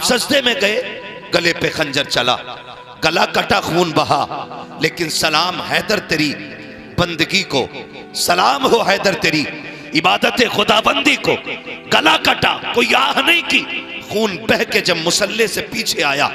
सजदे में गए, गले पे खंजर चला, गला कटा, खून बहा, लेकिन सलाम हैदर तेरी बंदगी को, सलाम हो हैदर तेरी इबादत खुदाबंदी को। गला कटा, कोई आह नहीं की, खून बह के जब मुसल्ले से पीछे आया,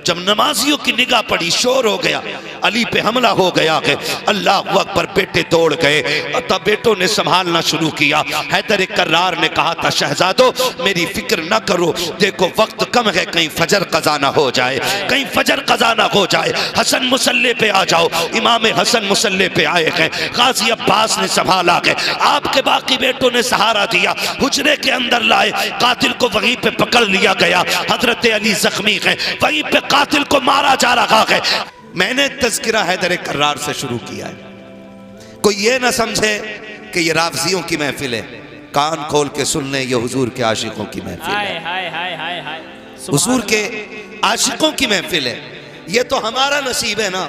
जब नमाजियों की निगाह पड़ी, शोर हो गया, अली पे हमला हो गया कि अल्लाह अकबर, बेटे दौड़ गए, तब बेटों ने संभालना शुरू किया। हैदर कर्रार ने कहा था, शहजादो मेरी फिक्र न करो, देखो वक्त कम है, कहीं फजर कज़ा ना हो जाए, कहीं फजर कज़ा ना हो जाए। हसन मुसल्ले पे आ जाओ। इमाम हसन मुसल्ले पे आए हैं, गाजी अब्बास ने संभाला है, आपके बाकी बेटों ने सहारा दिया, हुजरे के अंदर लाए, कातिल को वहीं पे पकड़ लिया गया। हजरत अली जख्मी है, वहीं पे कातिल को मारा जा रहा है। मैंने तज़किरा हैदर कर्रार से शुरू किया है। कोई ये ना समझे कि ये राफ़ज़ियों की महफिल है, कान खोल के सुन लें, ये हुजूर के आशिकों की महफिल है, हुजूर के आशिकों की महफिल है। ये तो हमारा नसीब है ना,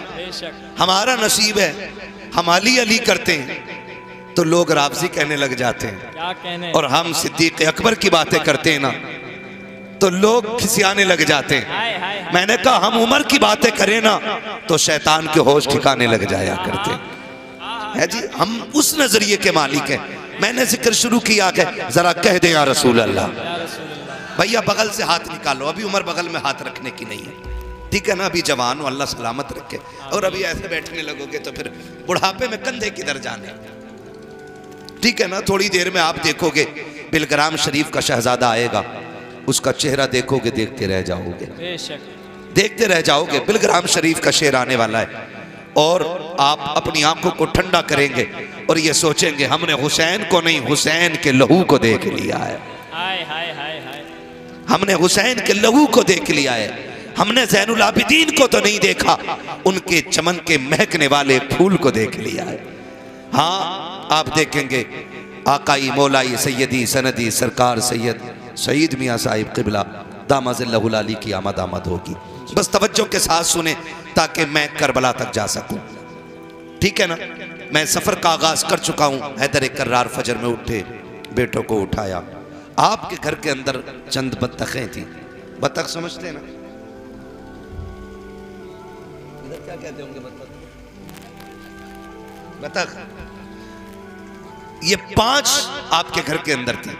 हमारा नसीब है। हम अली अली करते हैं तो लोग राफ़ज़ी कहने लग जाते हैं, और हम सिद्दीक़ अकबर की बातें करते हैं ना तो लोग खिसियाने लग जाते हैं। मैंने कहा हम उमर की बातें करें ना तो शैतान के होश ठिकाने लग जाया करते हैं जी। हम उस नजरिए के मालिक हैं। मैंने जिक्र शुरू किया कि जरा कह दें या रसूल अल्लाह। भैया बगल से हाथ निकालो, अभी उम्र बगल में हाथ रखने की नहीं है, ठीक है ना, अभी जवान हो, अल्लाह सलामत रखे। और अभी ऐसे बैठने लगोगे तो फिर बुढ़ापे में कंधे किधर जाने, ठीक है ना। थोड़ी देर में आप देखोगे बिलग्राम शरीफ का शहजादा आएगा, उसका चेहरा देखोगे देखते रह जाओगे, देखते रह जाओगे। बिलग्राम शरीफ का शेर आने वाला है और आप अपनी आंखों को ठंडा करेंगे और ये सोचेंगे हमने हुसैन को नहीं, हुसैन के लहू को देख लिया है। हमने हुसैन के लहू को देख लिया है, हमने ज़ैनुल आबिदीन को तो नहीं देखा, उनके चमन के महकने वाले फूल को देख लिया है। हाँ, आप देखेंगे आकाई मौलाई सैयदी सनदी सरकार सैयद सईद मियाँ साहिब क़िबला दामज़िल्लहुल अली की आमद आमद होगी। बस तवज्जो के साथ सुने ताकि मैं करबला तक जा सकूं, ठीक है ना। मैं सफ़र का आगाज़ कर चुका हूँ। हैदर कर्रार फजर में उठे, बेटों को उठाया। आपके घर के अंदर चंद बत्तखें थी, बत्तख समझते हैं ना, इधर क्या कहते होंगे, बत्तख। ये 5 आपके घर के अंदर थी।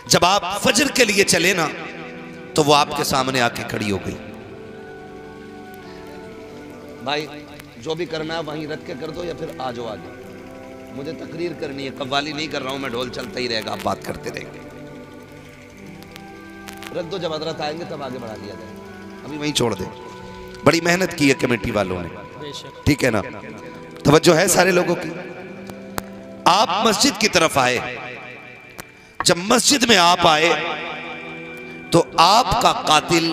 जब आप फजर के लिए चले ना तो वो आपके सामने आके खड़ी हो गई। भाई जो भी करना है वहीं रख के कर दो या फिर आ जाओ आगे, मुझे तकरीर करनी है, कव्वाली नहीं कर रहा हूं मैं, ढोल चलता ही रहेगा, आप बात करते रहेंगे। रख दो, जब हजरत आएंगे तब आगे बढ़ा लिया जाए, अभी वहीं छोड़ दे। बड़ी मेहनत की है कमेटी वालों ने, ठीक है ना। तवज्जो है सारे लोगों की। आप मस्जिद की तरफ आए, जब मस्जिद में आप आए तो आपका कातिल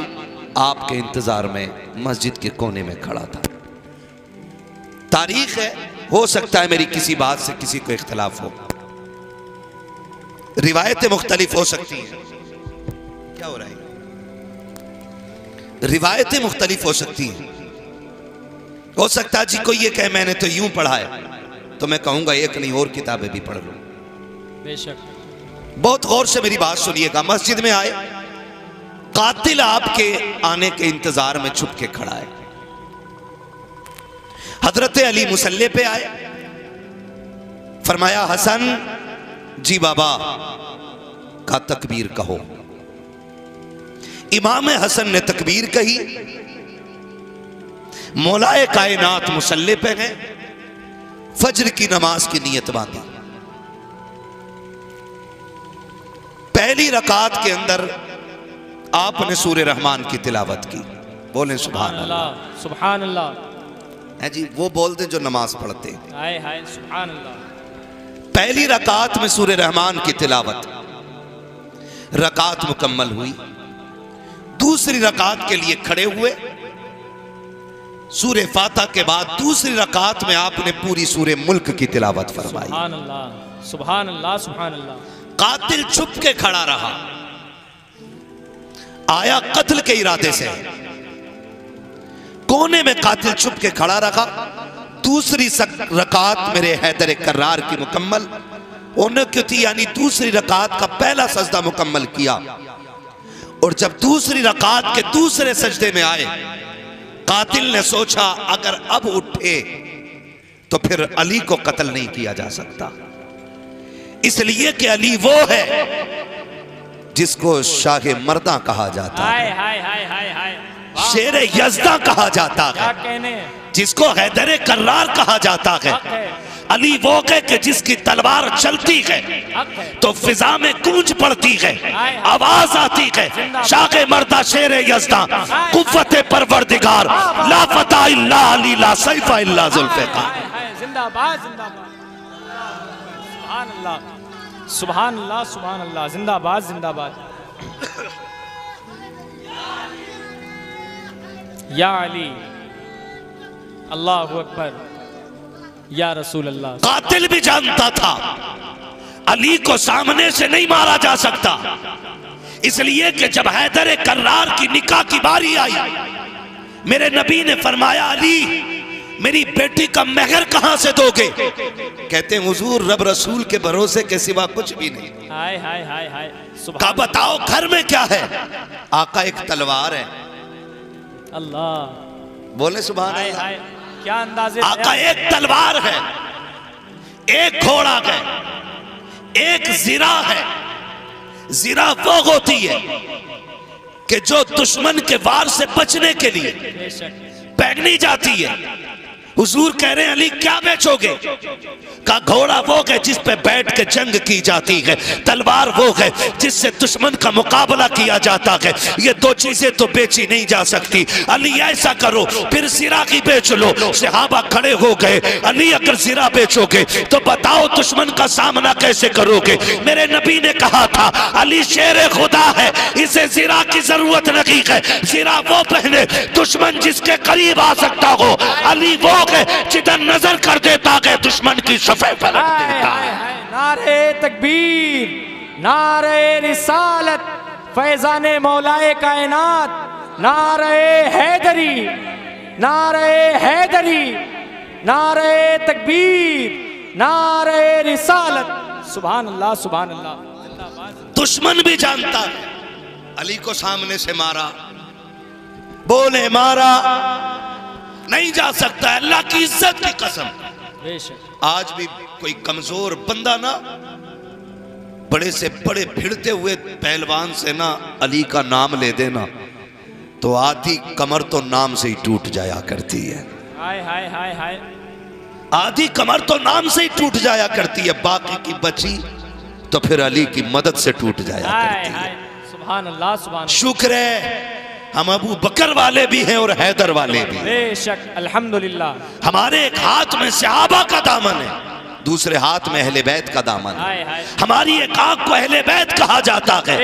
आपके इंतजार में मस्जिद के कोने में खड़ा था। तारीख है, हो सकता है मेरी किसी बात से किसी को इख्तलाफ हो, रिवायतें मुख्तलिफ हो सकती हैं। क्या हो रहा है? रिवायतें मुख्तलिफ हो सकती हैं। हो सकता है जी कोई ये कहे मैंने तो यूं पढ़ा है, तो मैं कहूंगा एक नहीं और किताबें भी पढ़ लो। बेशक। बहुत गौर से मेरी बात सुनिएगा। मस्जिद में आए, कातिल आपके आने के इंतजार में छुप के खड़ा है। हजरत अली मुसल्ले पे आए, फरमाया हसन जी बाबा का तकबीर कहो। इमाम हसन ने तकबीर कही। मौलाए कायनात मुसल्ले पे हैं, फजर की नमाज की नीयत बांधी। पहली रकात के अंदर आपने सूरे रहमान की तिलावत की। बोलें सुभान अल्लाह। सुभान अल्लाह है जी, वो बोलते जो नमाज पढ़ते। हाय हाय सुभान अल्लाह। पहली रकात में सूरे रहमान की तिलावत, रकात मुकम्मल हुई। दूसरी रकात के लिए खड़े हुए, सूरे फातिहा के बाद दूसरी रकात में आपने पूरी सूरे मुल्क की तिलावत फरमाई। सुभान अल्लाह सुभान अल्लाह सुभान अल्लाह। कातिल छुप के खड़ा रहा, आया कत्ल के इरादे से, कोने में कातिल छुप के खड़ा रहा। दूसरी रकात मेरे हैदर कर्रार की मुकम्मल होने की थी, यानी दूसरी रकात का पहला सजदा मुकम्मल किया। और जब दूसरी रकात के दूसरे सजदे में आए, कातिल ने सोचा अगर अब उठे तो फिर अली को कत्ल नहीं किया जा सकता, इसलिए कि अली वो है जिसको शाह मर्दा कहा जाता है, शेर यज़दा कहा जाता है, जिसको हैदर कर्रार कहा जाता है। अली वो है कि जिसकी तलवार चलती है तो फिजा में गूंज पड़ती है, आवाज आती है, शाह मर्दा शेर यज़दा कुव्वत परवरदिगार, ला फता इल्ला अली, ला सैफा इल्ला जुल्फ़िकार। जिंदाबाद जिंदाबाद, सुभान अल्लाह सुभान अल्लाह सुभान अल्लाह, जिंदाबाद जिंदाबाद। या अली, अल्लाहु अकबर, या रसूल अल्लाह। कातिल भी जानता था अली को सामने से नहीं मारा जा सकता, इसलिए कि जब हैदर कर्रार की निकाह की बारी आई, मेरे नबी ने फरमाया अली मेरी बेटी का महर कहां से दोगे? कहते हैं हुजूर रब रसूल के भरोसे के सिवा कुछ भी नहीं। हाय हाय हाय हाय, का बताओ घर में क्या है? आका एक तलवार है। अल्लाह, बोले सुभान हाय अल्लाह। हाय, क्या अंदाजे। आका एक तलवार है, एक घोड़ा है, एक जिरा है। जिरा वो होती है कि जो दुश्मन के वार से बचने के लिए पहनी जाती है। हुजूर कह रहे हैं अली क्या बेचोगे? का घोड़ा वो है जिस पे बैठ के जंग की जाती है, तलवार वो है जिससे दुश्मन का मुकाबला किया जाता है। ये दो चीजें तो बेची नहीं जा सकती। अली ऐसा करो फिर सिरा की बेच लो। सहाबा खड़े हो गए, अली अगर सिरा बेचोगे तो बताओ दुश्मन का सामना कैसे करोगे? मेरे नबी ने कहा था अली शेर खुदा है, इसे सिरा की जरूरत नहीं है। सिरा वो पहने दुश्मन जिसके करीब आ सकता हो। अली वो है जिधर नजर कर देता है दुश्मन की सफे पर रख देता है। नारे तकबीर, नारे रिसालत, फैजाने मौलाए कायनात, नारे हैदरी, नारे हैदरी, नारे तकबीर, नारे रिसालत। सुभान अल्लाह सुभान अल्लाह। दुश्मन भी जानता है अली को सामने से मारा, बोले मारा नहीं जा सकता, अल्लाह की इज्जत की कसम। आज भी कोई कमजोर बंदा ना बड़े से बड़े भिड़ते हुए पहलवान से ना अली का नाम ले देना तो आधी कमर तो नाम से ही टूट जाया करती है। हाय हाय हाय हाय, आधी कमर तो नाम से ही टूट जाया करती है, बाकी की बची तो फिर अली की मदद से टूट जाया करती है। सुभान अल्लाह सुभान। शुक्र है हम अबू बकर वाले भी हैं और हैदर वाले भी। बेशक अल्हम्दुलिल्लाह। हमारे एक हाथ में सहाबा का दामन है, दूसरे हाथ में अहले बैत का दामन है। हमारी एक आंख को अहले बैत कहा जाता है,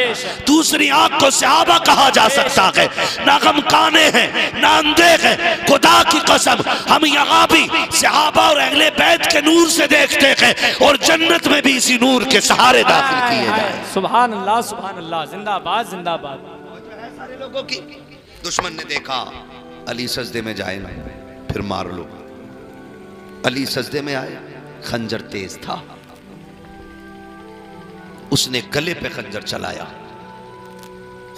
दूसरी आंख को सहाबा कहा जा सकता है। ना हम काने हैं ना अंधे हैं, खुदा की कसम हम यहाँ भी सहाबा और अहले बैत के नूर से देखते हैं और जन्नत में भी इसी नूर के सहारे दाखिल किए जाए। सुभान अल्लाह सुभान अल्लाह, जिंदाबाद जिंदाबाद। सारे लोगों की दुश्मन ने देखा अली सजदे में जाए ना फिर मार लो। अली सजदे में आए, खंजर तेज था, उसने गले पे खंजर चलाया,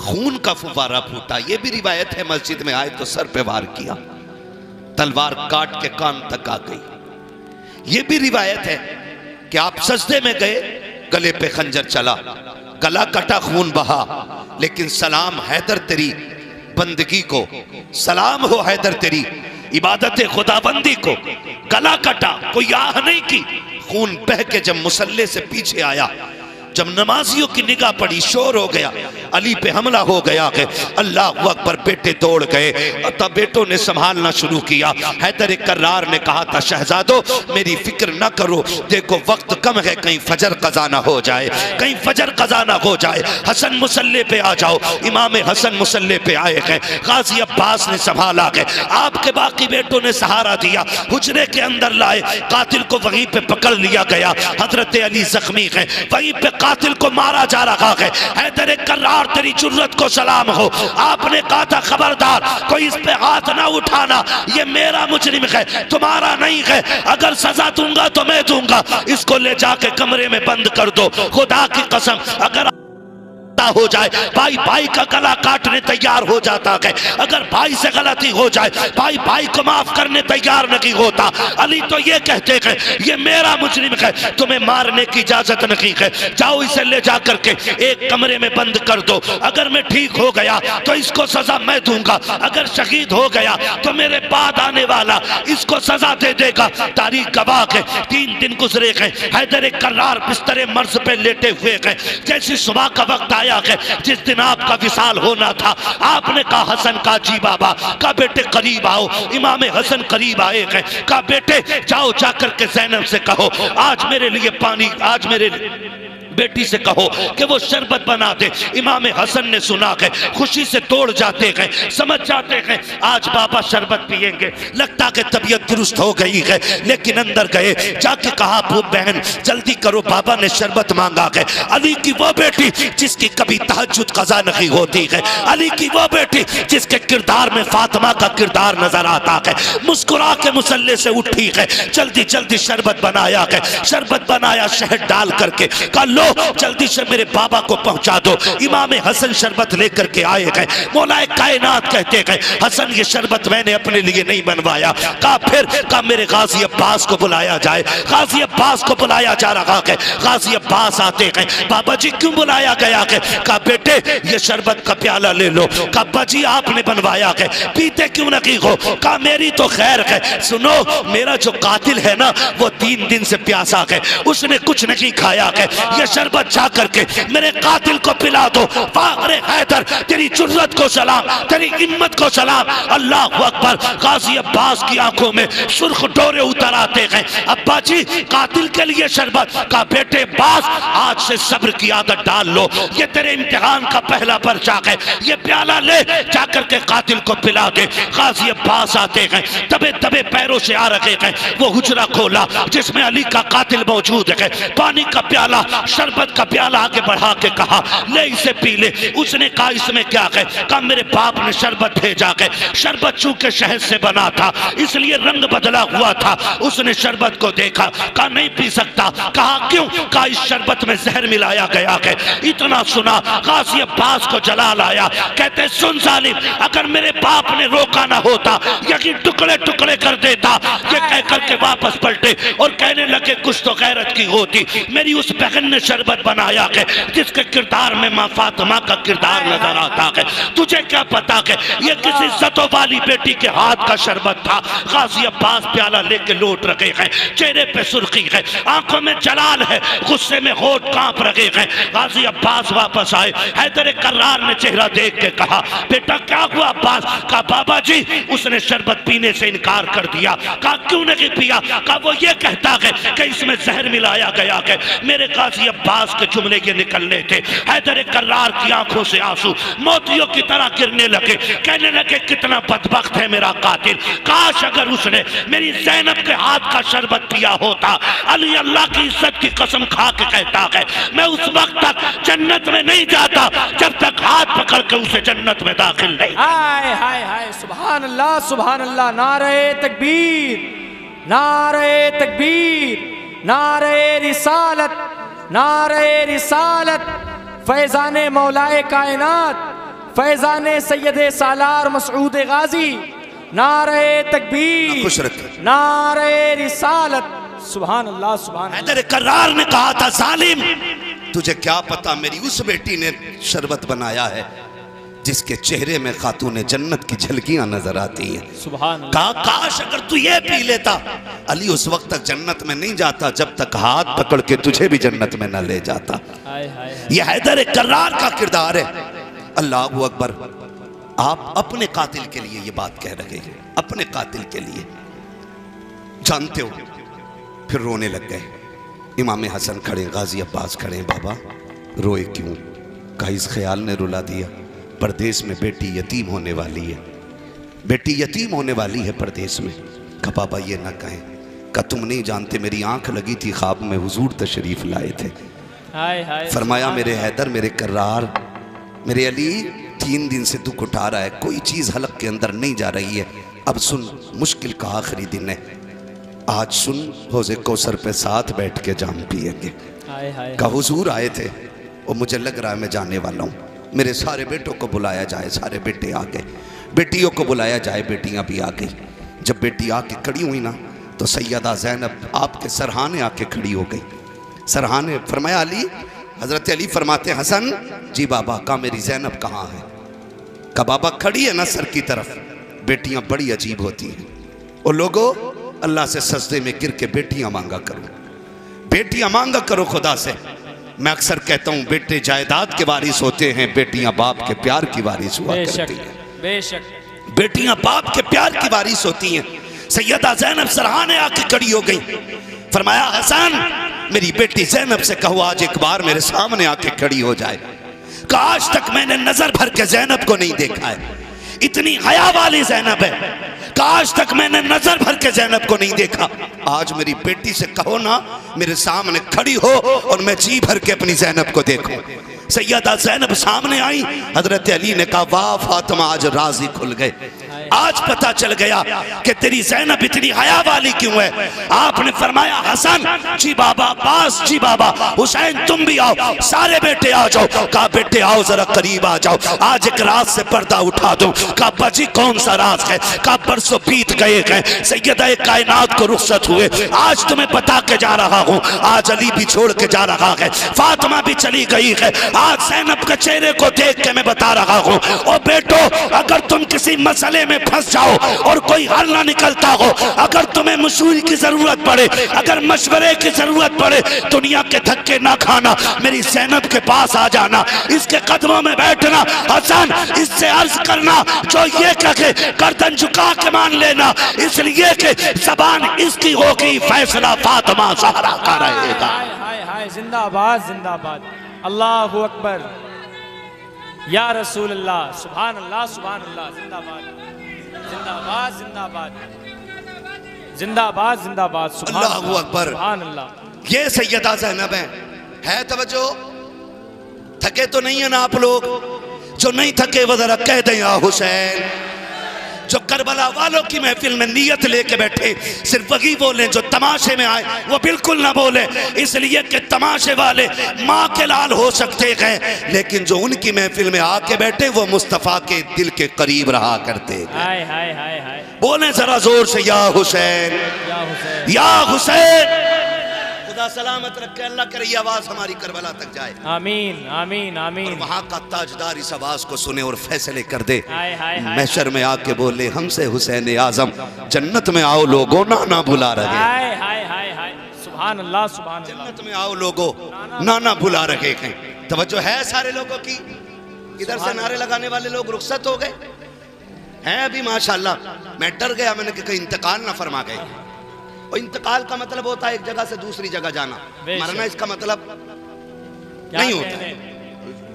खून का फुवारा फूटा। यह भी रिवायत है मस्जिद में आए तो सर पे वार किया, तलवार काट के कान तक आ गई। यह भी रिवायत है कि आप सजदे में गए, गले पे खंजर चला, गला कटा, खून बहा, लेकिन सलाम हैदर तेरी बंदगी को, सलाम हो हैदर तेरी इबादत खुदाबंदी को। गला कटा, कोई आह नहीं की, खून बह के जब मुसल्ले से पीछे आया, जब नमाजियों की निगाह पड़ी, शोर हो गया, अली पे हमला हो गया है। अल्लाह अकबर, बेटे दौड़ गए, तब बेटों ने संभालना शुरू किया। हैदर कर्रार ने कहा था शहजादो मेरी फिक्र न करो, देखो वक्त कम है, कहीं फजर कज़ा ना हो जाए, कहीं फजर कज़ा ना हो जाए। हसन मुसल्ले पे आ जाओ। इमाम हसन मुसल्ले पे आए हैं, गाजी अब्बास ने संभाला है, आपके बाकी बेटों ने सहारा दिया, हुजरे के अंदर लाए, कातिल को वहीं पे पकड़ लिया गया। हजरत अली जख्मी है, वहीं पे कातिल को मारा जा रहा है। हैदर कर्रार तेरी जुर्रत को सलाम हो, आपने कहा था खबरदार कोई इस पे हाथ ना उठाना, ये मेरा मुजरिम है तुम्हारा नहीं है, अगर सजा दूंगा तो मैं दूंगा, इसको ले जाके कमरे में बंद कर दो। खुदा की कसम अगर कुत्ता हो जाए, भाई भाई का गला काटने तैयार हो जाता है। अगर भाई से गलती हो जाए, भाई भाई को माफ करने तैयार नहीं होता। अली तो ये कहते हैं ये मेरा मुजरिम है, तुम्हें मारने की इजाजत नहीं है, जाओ इसे ले जा करके एक कमरे में बंद कर दो। अगर मैं ठीक हो गया तो इसको सजा मैं दूंगा, अगर शहीद हो गया तो मेरे बाद आने वाला इसको सजा दे देगा। तारीख गवाह है, 3 दिन गुजरे हैं, हैदर कर्रार बिस्तरे मर्ज पे लेटे हुए हैं। जैसी सुबह का वक्त आया है जिस दिन आपका विसाल होना था, आपने कहा हसन का जी बाबा का बेटे करीब आओ। इमाम हसन करीब आए हैं, कहा बेटे जाओ जाकर के ज़ैनब से कहो आज मेरे लिए पानी, आज मेरे बेटी से कहो कि वो शरबत बना दे। इमाम हसन ने सुना है, खुशी से तोड़ जाते हैं, समझ जाते हैं आज बाबा शरबत पिएंगे। लगता कि तबीयत दुरुस्त हो गई है, लेकिन अंदर गए, जाके कहा बहन जल्दी करो बाबा ने शरबत मांगा है। अली की वो बेटी जिसकी कभी तहज्जुद कज़ा नहीं होती है, अली की वो बेटी जिसके किरदार में फातिमा का किरदार नजर आता है, मुस्कुरा के मुसल्ले से उठी है, जल्दी जल्दी शरबत बनाया है। शरबत बनाया शहद डाल करके, कहा लो जल्दी से मेरे बाबा को पहुंचा दो। इमाम हसन शरबत लेकर के आए गए। मौलाए कायनात कहते गए हसन ये शरबत मैंने अपने लिए नहीं बनवाया। कहा फिर, कहा मेरे गाजी अब्बास को बुलाया जाए। गाजी अब्बास को बुलाया जा रहा है। गाजी अब्बास आते गए, बाबा जी क्यों बुलाया गया है? कहा बेटे ये शरबत का प्याला ले लो। कहा अब्बा जी आपने बनवाया है, पीते क्यों नहीं हो? कहा मेरी तो खैर है, सुनो मेरा जो कातिल है ना वो 3 दिन से प्यासा है, उसने कुछ नहीं खाया है, ये शरबत जा करके मेरे कातिल को पिला दो। अरे हैदर तेरी जुर्रत को सलाम, तेरी हिम्मत को सलाम। अल्लाह अकबर। गाजी अब्बास की आंखों में सुर्ख डोरे उतर आते हैं। अब्बा जी कातिल के लिए शरबत। का बेटे अब्बास आज से सब्र की आदत डाल लो, ये तेरे इम्तिहान का पहला पर्चा है, ये प्याला ले जाकर के कातिल को पिला दे। गाजी अब्बास आते हैं, दबे दबे पैरों से आ रहे हैं। वो हुजरा खोला जिसमें अली का कातिल मौजूद है, पानी का प्याला शरबत का प्याला आगे बढ़ा के कहा ले इसे पी ले। उसने कहा इसमें क्या है? कहा मेरे बाप ने शरबत भेजा है, शरबत चूंकि शहद से बना था इसलिए रंग बदला हुआ था। उसने शरबत को देखा, कहा नहीं पी सकता। कहा क्यों? कहा इस शरबत में जहर मिलाया गया है। इतना सुना गाजी अब्बास को जलाल आया, कहते सुन जालिम अगर मेरे बाप ने रोका ना होता यही टुकड़े टुकड़े कर देता। ये कह करके वापस पलटे और कहने लगे कुछ तो गैरत की होती, मेरी उस बहन ने शरबत बनाया है जिसके किरदार में मां फातिमा का किरदार नजर आता है। तुझे क्या पता है ये किसी इज्जतों वाली बेटी के हाथ का शरबत था। गाजी अब्बास प्याला लेके लौट रहे हैं, चेहरे पे सुर्खी है, आंखों में जलाल है, गुस्से में होठ कांप रहे हैं। गाजी अब्बास वापस आए, हैदर कर्रार ने चेहरा देख के कहा बेटा क्या हुआ अब्बास? कहा बाबा जी उसने शरबत पीने से इनकार कर दिया। कहा क्यों नहीं पिया? कहा वो ये कहता है कि इसमें जहर मिलाया गया है। मेरे गाजी अब्बास के जुमले ये निकलने थे, हैदर कर्रार की आंखों से आंसू मोतियों की तरह गिरने लगे। कहने लगे कितना बदबख्त है मेरा कातिल, काश अगर उसने मेरी ज़ैनब के हाथ का शरबत पिया होता। अली अल्लाह की इज्जत की कसम खा के कहता है मैं उस वक्त तक जन्नत में नहीं जाता जब तक हाथ पकड़ के उसे जन्नत में दाखिल नहीं। हाय हाय हाय सुभान अल्लाह सुभान अल्लाह। नारे तकबीर, नारे तकबीर, नारे रिसालत, नारे रिसालत। फैज़ाने मौलाए कायनात, फैज़ाने सैयदे सालार मसऊद गाजी। नारे तकबीर, नारे रिसालत। सुभान अल्लाह सुभान। हैदर कर्रार ने कहा था जालिम तुझे क्या पता मेरी उस बेटी ने शरबत बनाया है जिसके चेहरे में खातून जन्नत की झलकियां नजर आती हैं। सुभान अल्लाह। कहा काश अगर तू ये पी लेता। अली उस वक्त तक जन्नत में नहीं जाता जब तक हाथ पकड़ के तुझे भी जन्नत में न ले जाता। ये हैदर कर्रार का किरदार है। अल्लाह अकबर। आप अपने कातिल के लिए ये बात कह रहे हैं, अपने कातिल के लिए। जानते हो फिर रोने लग गए। इमाम हसन खड़े, गाजी अब्बास खड़े। बाबा रोए क्यों? कहा इस ख्याल ने रुला दिया, परदेश में बेटी यतीम होने वाली है, बेटी यतीम होने वाली है परदेश में। कहा बाबा ये ना कहें। कहा तुम नहीं जानते मेरी आंख लगी थी, ख्वाब में हुजूर तशरीफ लाए थे। फरमाया मेरे हैदर, मेरे कर्रार, मेरे अली 3 दिन से दुख उठा रहा है, कोई चीज़ हलक के अंदर नहीं जा रही है। अब सुन मुश्किल का आखिरी दिन है, आज सुन हौज़े कौसर पे साथ बैठ के जाम पिएंगे। का हुजूर आए थे और मुझे लग रहा है मैं जाने वाला हूँ, मेरे सारे बेटों को बुलाया जाए। सारे बेटे आ गए, बेटियों को बुलाया जाए, बेटियाँ भी आ गई। जब बेटी आके खड़ी हुई ना तो सैयदा ज़ैनब आपके सरहाने आके खड़ी हो गई। सरहाने फरमाया अली, हज़रत अली फरमाते हसन जी बाबा, कहा मेरी ज़ैनब कहाँ है? कहा बाबा खड़ी है ना सर की तरफ। बेटियाँ बड़ी अजीब होती हैं। और लोगों, अल्लाह से सजदे में गिर के बेटियाँ मांगा करो, बेटियाँ मांगा करो खुदा से। मैं अक्सर कहता हूँ बेटे जायदाद के वारिस होते हैं, बेटियाँ बाप के प्यार की वारिस हुआ करती हैं। बेशक बेटियां बाप के प्यार की वारिस होती हैं। सैयदा ज़ैनब सरहाने आके खड़ी हो गई। फरमाया हसन, मेरी बेटी ज़ैनब से कहो आज एक बार मेरे सामने आके खड़ी हो जाए। कहा आज तक मैंने नजर भर के ज़ैनब को नहीं देखा है, इतनी हया वाली ज़ैनब है। कहा आज तक मैंने नजर भर के ज़ैनब को नहीं देखा। आज मेरी बेटी से कहो ना मेरे सामने खड़ी हो और मैं जी भर के अपनी ज़ैनब को देखूं। सैयदा ज़ैनब सामने आई। हजरत अली ने कहा वाह फातिमा, आज राज़ी खुल गए, आज पता चल गया कि तेरी ज़ैनब इतनी हया वाली क्यों है। आपने फरमाया हसन जी बाबा, अब्बास जी बाबा, हुसैन तुम भी आओ, सारे बेटे आ जाओ। कहा बेटे आओ जरा करीब आ जाओ, आज एक राज से पर्दा उठा दूं। कहा बजी कौन सा राज है? कहा परसों बीत गए हैं, सैयदा कायनात को रुखसत हुए, आज तुम्हें बता के जा रहा हूँ। आज अली भी छोड़ के जा रहा है, फातिमा भी चली गई है, आज ज़ैनब के चेहरे को देख के मैं बता रहा हूँ। और बेटो, अगर तुम किसी मसले में फंस जाओ और कोई हल ना निकलता हो, अगर तुम्हें मशवरे की जरूरत पड़े, अगर मशवरे की जरूरत पड़े, दुनिया के धक्के ना खाना, मेरी ज़ैनब के पास आ जाना, इसके कदमों में बैठना। हसन इससे अर्ज करना जो ये कहे गर्दन झुका के मान लेना, इसलिए कि ज़बान इसकी होगी, फैसला फातिमा ज़हरा का रहेगा। हाय हाय, जिंदाबाद जिंदाबाद, अल्लाहु अकबर, या रसूल अल्लाह, सुभान अल्लाह सुभान अल्लाह, जिंदाबाद जिंदाबाद जिंदाबाद जिंदाबाद जिंदाबाद, अल्लाहु अकबर, सुभान अल्लाह। ये सैयदा ज़ैनब है तवज्जो। थके तो नहीं है ना आप लोग? जो नहीं थके वो जरा कह दें या हुसैन। जो करबला वालों की महफिल में नियत लेके बैठे सिर्फ वही बोले, जो तमाशे में आए वो बिल्कुल ना बोले, इसलिए कि तमाशे वाले माँ के लाल हो सकते हैं, लेकिन जो उनकी महफिल में आके बैठे वो मुस्तफ़ा के दिल के करीब रहा करते हैं। हाय हाय हाय हाय, बोले जरा जोर से या हुसैन, या हुसैन, या हुसैन। खुदा सलामत रखे, अल्लाह करे ये आवाज हमारी करबला तक जाए। आमीन आमीन आमीन। वहां का ताजदार इस आवाज को सुने और फैसले कर दे। हाय हाय हाय, महशर में आके बोले हमसे हुसैन आजम, जन्नत में आओ लोगों, ना भुला रहे। हाय हाय हाय हाय, सुभान अल्लाह सुभान अल्लाह। जन्नत में आओ लोगों, ना भुला रहे हैं। तवज्जो है सारे लोगों की? इधर से नारे लगाने वाले लोग रुखसत हो गए हैं अभी माशाल्लाह। मैं डर गया, मैंने कहा कहीं इंतकाल ना फरमा गए। और इंतकाल का मतलब होता है एक जगह से दूसरी जगह जाना, मरना इसका मतलब नहीं होता है।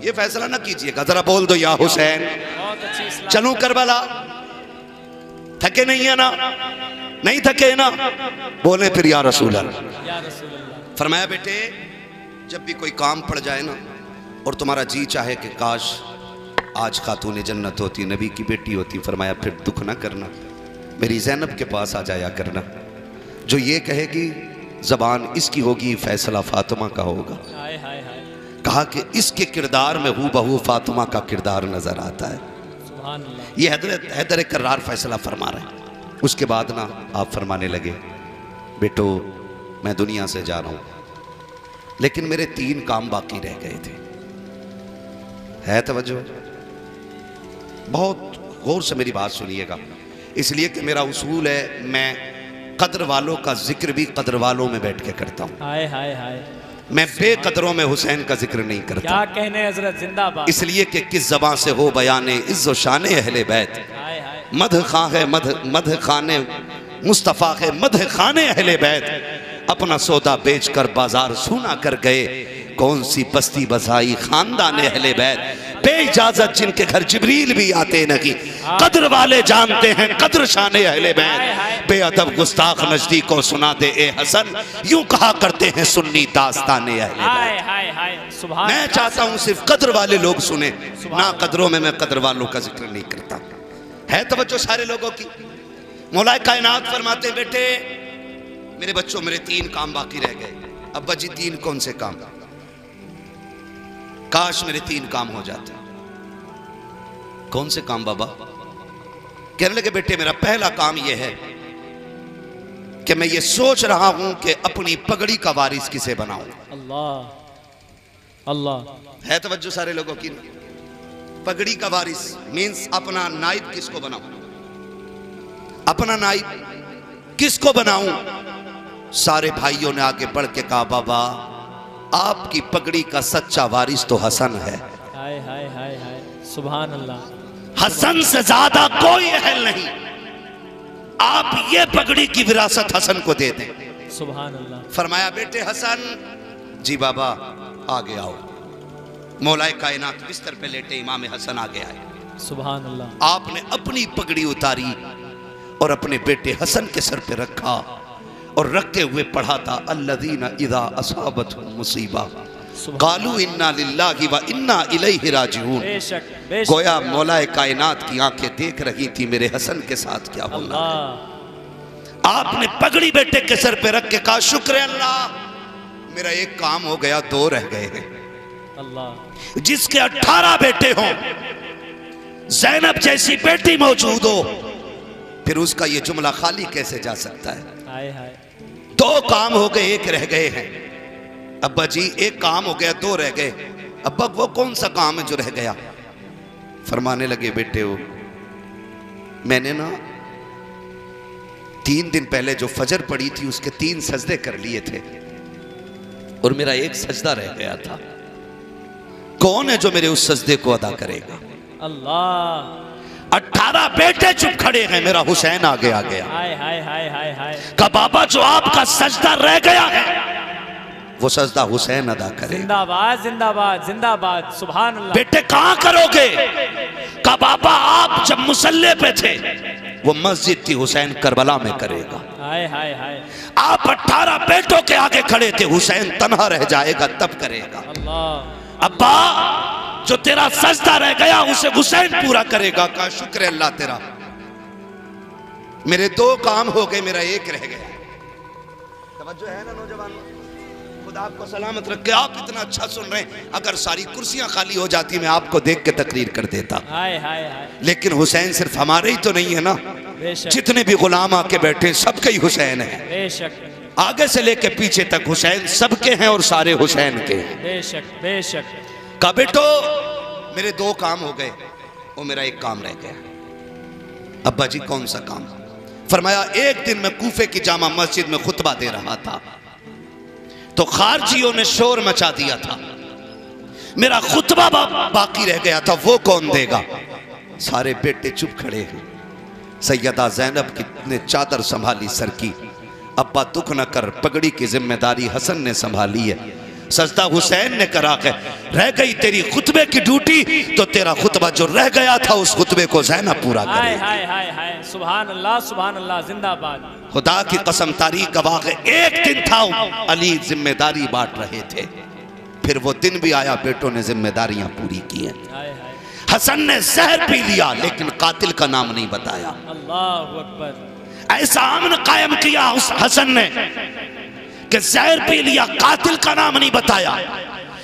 ये फैसला ना कीजिएगा, जरा बोल दो या हुसैन। चलूं करबला, थके नहीं है ना? नहीं थके ना? बोले फिर या रसूल अल्लाह। फरमाया बेटे जब भी कोई काम पड़ जाए ना और तुम्हारा जी चाहे कि काश आज खातून जन्नत होती, नबी की बेटी होती, फरमाया फिर दुख ना करना, मेरी ज़ैनब के पास आ जाया करना। जो ये कहेगी ज़बान इसकी होगी, फैसला फातिमा का होगा। हाय हाय हाय, कहा कि इसके किरदार में हू बहू फातिमा का किरदार नजर आता है। सुभान अल्लाह। ये हैदर कर्रार फैसला फरमा रहे हैं। उसके बाद ना आप फरमाने लगे बेटो मैं दुनिया से जा रहा हूं, लेकिन मेरे 3 काम बाकी रह गए थे। है तवज्जो? बहुत गौर से मेरी बात सुनिएगा, इसलिए कि मेरा उसूल है मैं कद्र वालों का जिक्र भी कद्र वालों में बैठ के करता हूँ। हाय हाय हाय, मैं बेकदरों में हुसैन का जिक्र नहीं करता। क्या कहने हजरत, जिंदाबाद। इसलिए कि किस ज़बान से हो बयाने इज़्ज़ो शाने अहले बैत, हाय हाय, मध खां है मध खाने मुस्तफ़ा है मध खाने अहले बैत, अपना सौदा बेचकर बाजार सूना कर गए, कौन सी बस्ती बसाई खानदान अहले बैत, बेइजाजत जिनके घर जिब्रील भी आते नहीं, कद्र वाले जानते हैं कद्र शाने अहले बैत, बेअदब गुस्ताख नजदीकों सुना दे ए हसन, यूं कहा करते हैं सुन्नी दास्ताने अहले बैत। हाय हाय हाय, सुभान। मैं चाहता हूं सिर्फ कद्र वाले लोग सुने, ना कद्रों में मैं कद्र वालों का जिक्र नहीं करता। है तवज्जो सारे लोगों की? मौला कायनात फरमाते बेटे मेरे बच्चों मेरे 3 काम बाकी रह गए। अब्बा जी 3 कौन से काम? काश मेरे 3 काम हो जाते। कौन से काम बाबा? कहने लगे बेटे मेरा पहला काम यह है कि मैं ये सोच रहा हूं कि अपनी पगड़ी का वारिस किसे बनाऊं। अल्लाह अल्लाह है तवज्जो सारे लोगों की? पगड़ी का वारिस मीन्स अपना नाइब किसको बनाऊं, अपना नाइब किसको बनाऊं। सारे भाइयों ने आगे बढ़ के कहा बाबा आपकी पगड़ी का सच्चा वारिस तो हसन है। हाय हाय हाय हाय सुभान अल्लाह। हसन से ज्यादा कोई अहल नहीं, आप ये पगड़ी की विरासत हसन को दे दें। सुभान अल्लाह। फरमाया बेटे हसन। जी बाबा आगे आओ। मौलाए कायनात बिस्तर पे लेटे इमाम हसन आगे आए। सुभान अल्लाह। आपने अपनी पगड़ी उतारी और अपने बेटे हसन के सर पे रखा और रखते हुए पढ़ा था अल्लज़ीना इज़ा असाबतहुम मुसीबा कालू इन्ना लिल्लाहि व इन्ना इलैहि राजिऊन। बेशक गोया मौलाए कायनात की आंखें देख रही थी मेरे हसन के साथ क्या होना। आपने पगड़ी बेटे के सर पे रख के कहा शुक्र अल्लाह मेरा एक काम हो गया, 2 रह गए हैं। अल्लाह। जिसके 18 बेटे हों, ज़ैनब जैसी बेटी मौजूद हो, फिर उसका ये जुमला खाली कैसे जा सकता है। हाय हाय। 2 काम हो गए, 1 रह गए हैं। अब्बा जी 1 काम हो गया, 2 रह गए। अब्बा वो कौन सा काम है जो रह गया? फरमाने लगे बेटे हो मैंने ना 3 दिन पहले जो फजर पड़ी थी उसके 3 सजदे कर लिए थे और मेरा 1 सजदा रह गया था। कौन है जो मेरे उस सजदे को अदा करेगा? अल्लाह। 18 बेटे चुप खड़े हैं, मेरा हुसैन आगे आ गया। हाय हाय हाय हाय हाय। का बाबा जो आपका सजदा रह गया है वो सजदा हुसैन अदा करे। जिंदाबाद जिंदाबाद जिंदाबाद सुभान अल्लाह। बेटे कहां करोगे? का बाबा आप जब मुसल्ले पे थे वो मस्जिद थी, हुसैन करबला में करेगा। हाय हाय हाय। आप 18 बेटों के आगे खड़े थे, हुसैन तन्हा रह जाएगा तब करेगा। अल्लाह। अब्बा जो तेरा सजदा रह गया उसे हुसैन पूरा करेगा। का शुक्र अल्लाह तेरा, मेरे 2 काम हो गए, मेरा 1 रह गया। तवज्जो है ना नौजवान? खुदा आपको सलामत रखे। आप इतना अच्छा सुन रहे हैं, अगर सारी कुर्सियां खाली हो जाती मैं आपको देख के तकरीर कर देता। हाय हाय हाय। लेकिन हुसैन सिर्फ हमारे ही तो नहीं है ना, जितने भी गुलाम आके बैठे सबके ही हुसैन है। बेशक। आगे से लेके पीछे तक हुसैन सबके हैं और सारे हुसैन के हैं। बेशक बेशक। का बेटो मेरे 2 काम हो गए और मेरा 1 काम रह गया। अब्बा जी कौन सा काम? फरमाया एक दिन मैं कूफे की जामा मस्जिद में खुतबा दे रहा था तो खारजियों ने शोर मचा दिया था, मेरा खुतबा बाकी रह गया था, वो कौन देगा? सारे बेटे चुप खड़े हैं। सैयदा ज़ैनब ने चादर संभाली सर की। अब्बा दुख न कर, पगड़ी की जिम्मेदारी हसन ने संभाली है। सजदा हुसैन ने करा है। रह गई तेरी खुतबे की ड्यूटी तो तेरा खुतबा जो रह गया था उस खुतबे को ज़ैनब पूरा करे। हाय हाय हाय हाय सुभान अल्लाह जिंदाबाद। खुदा की कसम तारीख गवाह है, एक दिन था अली जिम्मेदारी बांट रहे थे, फिर वो दिन भी आया बेटों ने जिम्मेदारियां पूरी की हैं। हसन ने जहर पी लिया लेकिन कातिल का नाम नहीं बताया। अल्लाह अकबर। ऐसा अमन कायम किया उस हसन ने कि जहर पी लिया, कातिल का नाम नहीं बताया।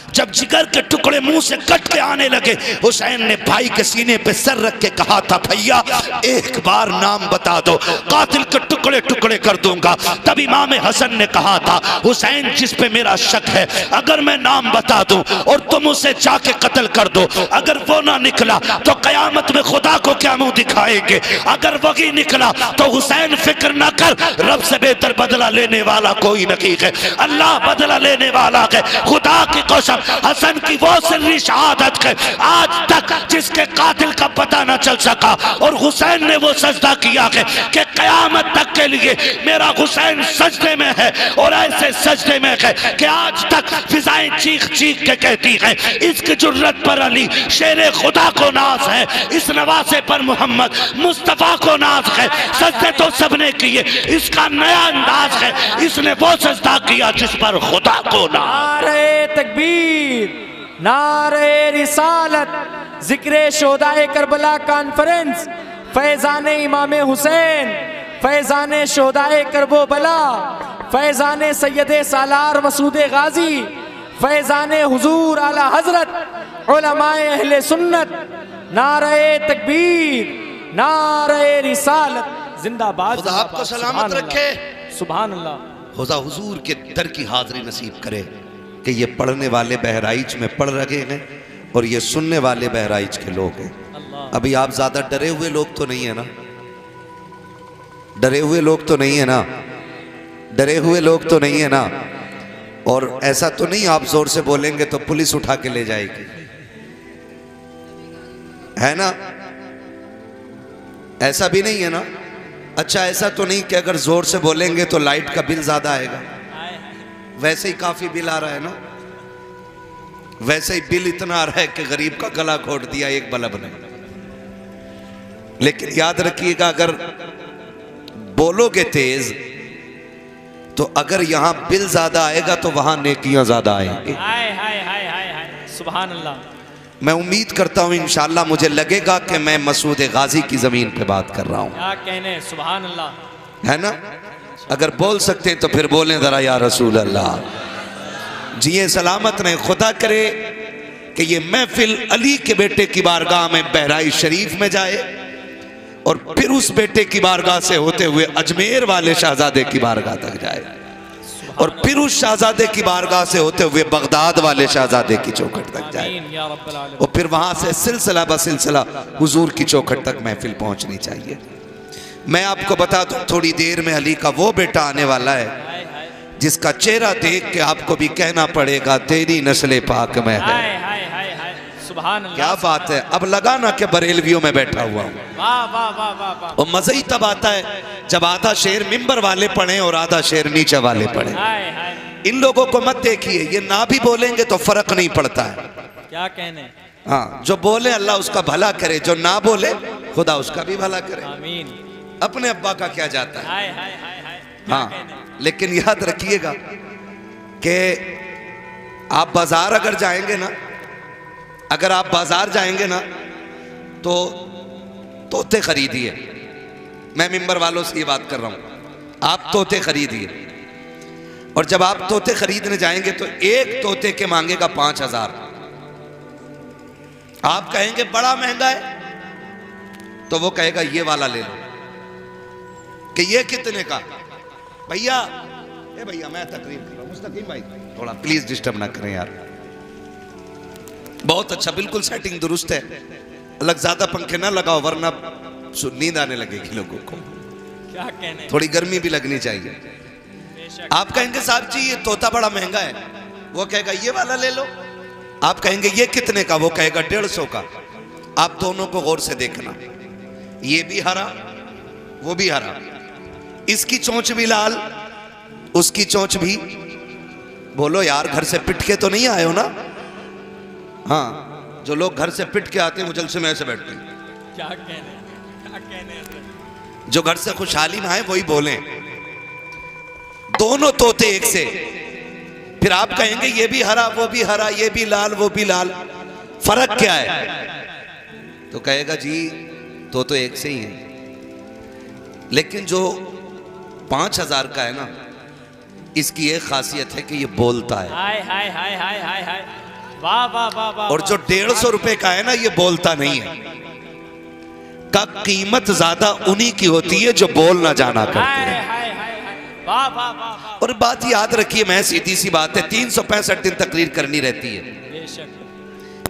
जब जिगर के टुकड़े मुंह से कट के आने लगे, हुसैन ने भाई के सीने पे सर रख के कहा था भैया एक बार नाम बता दो, कातिल के टुकड़े टुकड़े कर दूंगा। तब इमाम हसन ने कहा था हुसैन जिस पे मेरा शक है, अगर मैं नाम बता दूं और तुम उसे जाके कत्ल कर दो, अगर वो ना निकला तो कयामत में खुदा को क्या मुंह दिखाएंगे, अगर वही निकला तो हुसैन फिक्र ना कर, रब से बेहतर बदला लेने वाला कोई नहीं है, अल्लाह बदला लेने वाला है। खुदा की कसम हसन की वो सिर्री शहादत है आज तक जिसके कातिल का पता न चल सका, और हुसैन ने वो सजदा किया है कि कयामत तक के लिए मेरा हुसैन सजदे में है, और ऐसे सजदे में है कि आज तक फिजाएं चीख चीख के कहती हैं इसकी जुर्रत पर अली शेरे खुदा को नाज है, इस नवासे पर मोहम्मद मुस्तफा को नाज है। सजदे तो सबने किए, इसका नया अंदाज है, इसने वो सजदा किया जिस पर खुदा को नाज। नारे तकबीर, नारे रिसालत, जिक्रे शोदाए करबला कॉन्फ्रेंस, फैजाने इमाम हुसैन, फैजाने शोदाए करबो बला, फैजाने सैयदे सालार मसूद गाजी, फैजाने हुजूर आला हजरत उलमाए अहले सुन्नत, नारे तकबीर, नारे रिसालत, जिंदाबाद। खुदा आपको सलामत रखे, सुभान अल्लाह। खुदा हुजूर के दर की हाजिरी नसीब करे कि ये पढ़ने वाले बहराइच में पढ़ रहे हैं और ये सुनने वाले बहराइच के लोग हैं। अभी आप ज्यादा डरे हुए लोग तो नहीं है ना? डरे हुए लोग तो नहीं है ना? डरे हुए लोग तो नहीं है ना? और ऐसा तो नहीं आप जोर से बोलेंगे तो पुलिस उठा के ले जाएगी, है ना? ऐसा भी नहीं है ना? अच्छा, ऐसा तो नहीं कि अगर जोर से बोलेंगे तो लाइट का बिल ज्यादा आएगा? वैसे ही काफी बिल आ रहा है ना? वैसे ही बिल इतना आ रहा है कि गरीब का गला घोट दिया एक बल्ब ने। लेकिन याद रखिएगा, अगर बोलोगे तेज तो अगर यहां बिल ज्यादा आएगा तो वहां नेकियां ज्यादा आएंगी। सुभान अल्लाह। मैं उम्मीद करता हूं इंशाअल्लाह मुझे लगेगा कि मैं मसूद गाजी की जमीन पे बात कर रहा हूं। क्या कहने, सुभान अल्लाह, है ना? अगर बोल सकते हैं तो फिर बोलें जरा या रसूल अल्लाह। जिए सलामत रहे। खुदा करे कि ये महफिल अली के बेटे की बारगाह में बहराइच शरीफ में जाए और फिर उस बेटे की बारगाह से होते हुए अजमेर वाले शहजादे की बारगाह तक जाए और फिर उस शहजादे की बारगाह से होते हुए बगदाद वाले शहजादे की चौखट तक जाए और फिर वहां से सिलसिला बसिलसिला हुजूर की चौखट तक महफिल पहुंचनी चाहिए। मैं आपको बता दूं, थोड़ी देर में अली का वो बेटा आने वाला है जिसका चेहरा देख के आपको भी कहना पड़ेगा तेरी नस्ल पाक में है। सुभान अल्लाह। क्या बात है। अब लगा ना कि बरेलवियों में बैठा हुआ हूं। वाह वाह वाह वाह वाह। और मजा ही तब आता है जब आधा शेर मिंबर वाले पढ़े और आधा शेर नीचे वाले पढ़े। इन लोगों को मत देखिए, ये ना भी बोलेंगे तो फर्क नहीं पड़ता है। क्या कहने। हाँ, जो बोले अल्लाह उसका भला करे, जो ना बोले खुदा उसका भी भला करे। आमीन। अपने अब्बा का क्या जाता है। हाय हाय हाय हाय। हाँ, लेकिन याद रखिएगा कि आप बाजार अगर जाएंगे ना, अगर आप बाजार जाएंगे ना तो तोते खरीदिए। मैं मिंबर वालों से ये बात कर रहा हूं, आप तोते खरीदिए और जब आप तोते खरीदने जाएंगे तो एक तोते के मांगेगा 5000। आप कहेंगे बड़ा महंगा है तो वो कहेगा ये वाला ले लो। कि ये कितने का? भैया, ए भैया मैं तकरीर कर रहा हूं, मुस्तकीम भाई थोड़ा प्लीज डिस्टर्ब ना करें यार। बहुत अच्छा, बिल्कुल सेटिंग दुरुस्त है। अलग ज्यादा पंखे ना लगाओ वरना नींद आने लगेगी लोगों को। क्या कहने। थोड़ी गर्मी भी लगनी चाहिए। आप कहेंगे साहब जी ये तोता बड़ा महंगा है, वो कहेगा ये वाला ले लो। आप कहेंगे ये कितने का? वो कहेगा 150 का। आप दोनों को गौर से देखना, ये भी हरा वो भी हरा, इसकी चोंच भी लाल उसकी चोंच भी। बोलो यार, घर से पिट के तो नहीं आए हो ना? हाँ, जो लोग घर से पिट के आते हैं वो जलसे में ऐसे बैठते हैं। क्या कहने। जो घर से खुशहाली में आए वही बोले। दोनों तोते एक से। फिर आप कहेंगे ये भी हरा वो भी हरा, ये भी लाल वो भी लाल, फर्क क्या है? तो कहेगा जी तो एक से ही है, लेकिन जो 5000 का है ना, इसकी एक खासियत है कि ये बोलता है। हाय हाय हाय हाय हाय हाय। वाह वाह वाह वाह। और जो 150 रुपए का है ना, ये बोलता नहीं है। का कीमत ज्यादा उन्हीं की होती है जो बोल ना जाना करते हैं। वाह वाह वाह। और बात याद रखिए, मैं सीधी सी बात है, 365 दिन तकरीर करनी रहती है।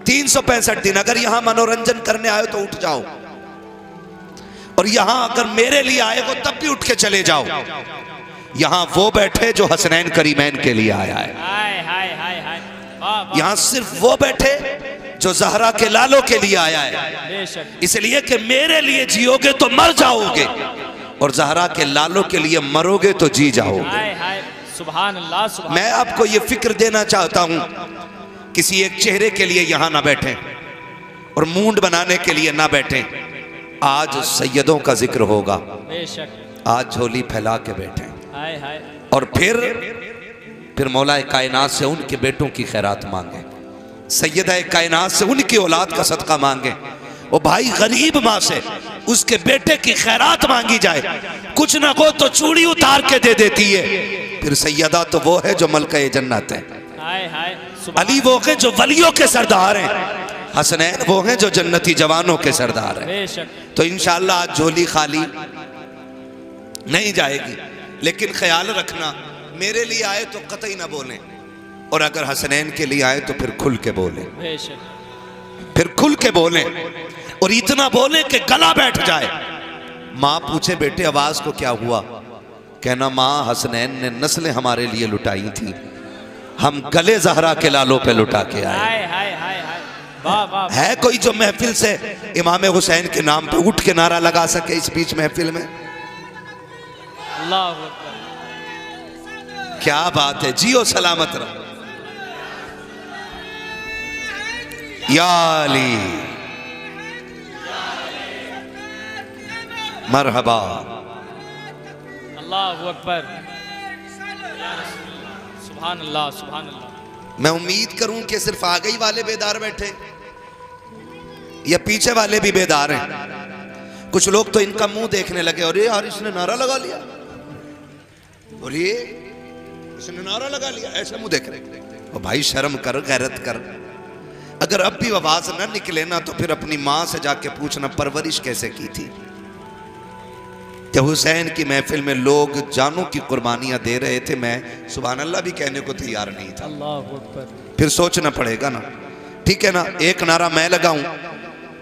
365 दिन। अगर यहां मनोरंजन करने आए तो उठ जाओ, और यहां अगर मेरे लिए आए हो तब भी उठ के चले जाओ। यहां वो बैठे जो हसनैन करीमैन के लिए आया है। यहां सिर्फ वो बैठे जो जहरा के लालों के लिए आया है। इसलिए कि मेरे लिए जियोगे तो मर जाओगे और जहरा के लालों के लिए मरोगे तो जी जाओगे। सुभान अल्लाह, सुभान। मैं आपको ये फिक्र देना चाहता हूं, किसी एक चेहरे के लिए यहां ना बैठे और मूंड बनाने के लिए ना बैठे। आज सैयदों का जिक्र होगा, आज झोली फैला के बैठे और फिर मौलाए कायनात से उनके बेटों की खैरात मांगे, सैयदा कायनात से उनकी औलाद का सदका मांगे। वो भाई गरीब माँ से उसके बेटे की खैरात मांगी जाए, कुछ ना को तो चूड़ी उतार के दे देती है। फिर सैयदा तो वो है जो मलका जन्नत है, अली वो है जो वलियों के सरदार हैं, हसनैन वो हैं जो जन्नती जवानों के सरदार हैं। बेशक। तो इंशाअल्लाह आज झोली खाली नहीं जाएगी, लेकिन ख्याल रखना मेरे लिए आए तो कतई ना बोलें, और अगर हसनैन के लिए आए तो फिर खुल के बोलें। बेशक। फिर खुल के बोलें, और इतना बोलें कि गला बैठ जाए। माँ पूछे बेटे आवाज को क्या हुआ, कहना माँ हसनैन ने नस्लें हमारे लिए लुटाई थी, हम गले जहरा के लालों पे लुटा के आए। हाय हाय हाय हाय, वाह वाह। है कोई जो महफिल से इमाम हुसैन के नाम पे उठ के नारा लगा सके इस बीच महफिल में? अल्लाह अकबर। क्या बात है, जियो सलामत रहो। या अली मरहबा। अल्लाह अकबर। सुभान अल्लाह सुभान अल्लाह। मैं उम्मीद करूं कि सिर्फ आगे ही वाले बेदार बैठे या पीछे वाले भी बेदार हैं। कुछ लोग तो इनका मुंह देखने लगे, और यार इसने नारा लगा लिया, और ये इसने नारा लगा लिया, ऐसे मुंह देख रहे। और भाई शर्म कर, गैरत कर। अगर अब भी आवाज ना निकले ना तो फिर अपनी माँ से जाके पूछना परवरिश कैसे की थी। कि हुसैन की महफिल में लोग जानों की कुर्बानियां दे रहे थे, मैं सुभान अल्लाह भी कहने को तैयार नहीं था। अल्लाह अकबर। फिर सोचना पड़ेगा ना, ठीक है ना। एक नारा मैं लगाऊं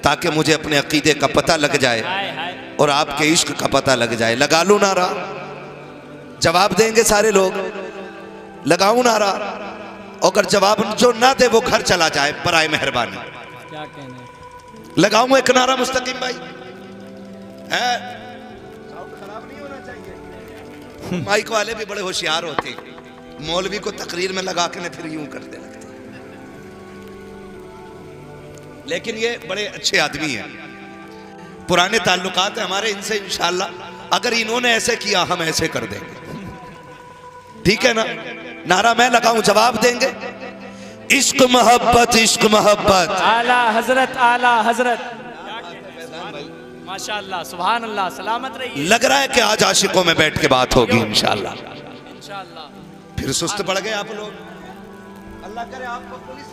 ताकि मुझे अपने अकीदे का पता लग जाए हाय हाय। और आपके इश्क का पता लग जाए। लगा लूं नारा, जवाब देंगे सारे लोग। लगाऊं नारा, अगर जवाब जो ना दे वो घर चला जाए बराए मेहरबानी। क्या कहने। लगाऊं एक नारा मुस्तकीम भाई है? साउंड खराब नहीं होना चाहिए। माइक वाले भी बड़े होशियार होते हैं, मौलवी को तकरीर में लगा के फिर यूं करते लगते, लेकिन ये बड़े अच्छे आदमी हैं, पुराने ताल्लुकात है हमारे इनसे। इंशाअल्लाह अगर इन्होंने ऐसे किया हम ऐसे कर देंगे, ठीक है ना। नारा मैं लगाऊं, जवाब देंगे। इश्क मोहब्बत, इश्क मोहब्बत। आला हजरत, आला हजरत। माशाअल्लाह सुभान अल्लाह। सलामत रहिए। लग रहा है कि आज आशिकों में बैठ के बात होगी इंशाअल्लाह। इंशाअल्लाह। फिर सुस्त पड़ गए आप लोग, अल्लाह करे आपको पुलिस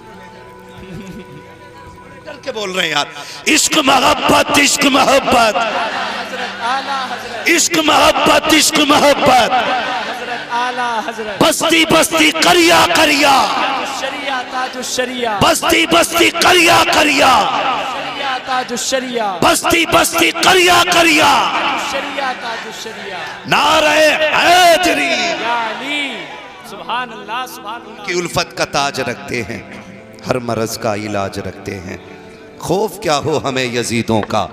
डर के बोल रहे हैं यार। इश्क मोहब्बत, इश्क मोहब्बत, इश्क मोहब्बत, इश्क मोहब्बत। आला हजरत। बस्ती बस्ती करिया करिया, शरिया ताजुशरिया, बस्ती बस्ती करिया करिया, शरिया ताजुशरिया, बस्ती बस्ती करिया करिया, शरिया ताजुशरिया। नारे हैदरी। या अली सुभान अल्लाह सुभान अल्लाह। की उल्फत का ताज रखते हैं, हर मरज का इलाज रखते हैं। खौफ क्या हो हमें यजीदों का,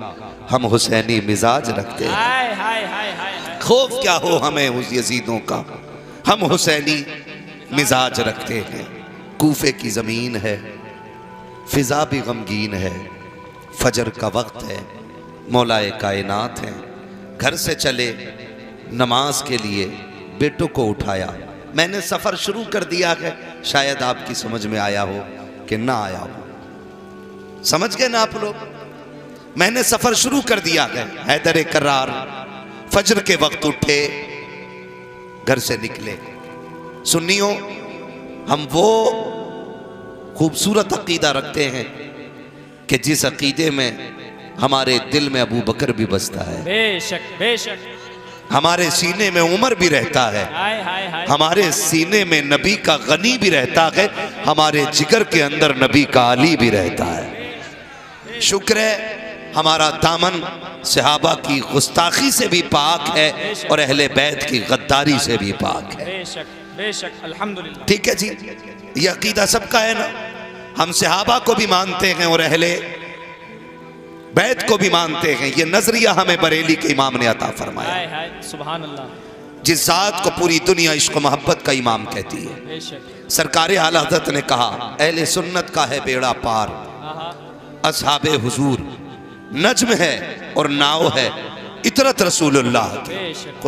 हम हुसैनी मिजाज रखते हैं। हाय हाय हाय हाय। खौफ क्या हो हमें उस यजीदों का, हम हुसैनी मिजाज रखते हैं। कूफे की ज़मीन है, फिजा भी गमगीन है, फजर का वक्त है, मौलाए कायनात है। घर से चले नमाज के लिए, बेटों को उठाया। मैंने सफ़र शुरू कर दिया है, शायद आपकी समझ में आया हो कि ना आया हो। समझ गए ना आप लोग? मैंने सफ़र शुरू कर दिया है। हैदर करार फजर के वक्त उठे, घर से निकले। सुन्नियों, हम वो खूबसूरत अकीदा रखते हैं कि जिस अकीदे में हमारे दिल में अबू बकर भी बसता है, बेशक बेशक। हमारे सीने में उमर भी रहता है, हाय हाय हाय। हमारे सीने में नबी का गनी भी रहता है, हमारे जिगर के अंदर नबी का अली भी रहता है। शुक्र है हमारा दामन सहाबा की गुस्ताखी से भी पाक है और अहले बैत की गद्दारी से भी पाक है। बेशक बेशक अल्हम्दुलिल्लाह। ठीक है जी, ये अकीदा सबका है ना। हम सहाबा को भी मानते हैं और अहले बैत को भी मानते हैं। ये नजरिया हमें बरेली के इमाम ने अता फरमाया। हाय हाय सुभान अल्लाह। जिस जात को पूरी दुनिया इश्क मोहब्बत का इमाम कहती है। बेशक। सरकार आला हज़रत ने कहा, अहले सुन्नत का है बेड़ा पार, असहाबे हुजूर नज्म है और नाव है इतरत रसूलुल्लाह। बेशक।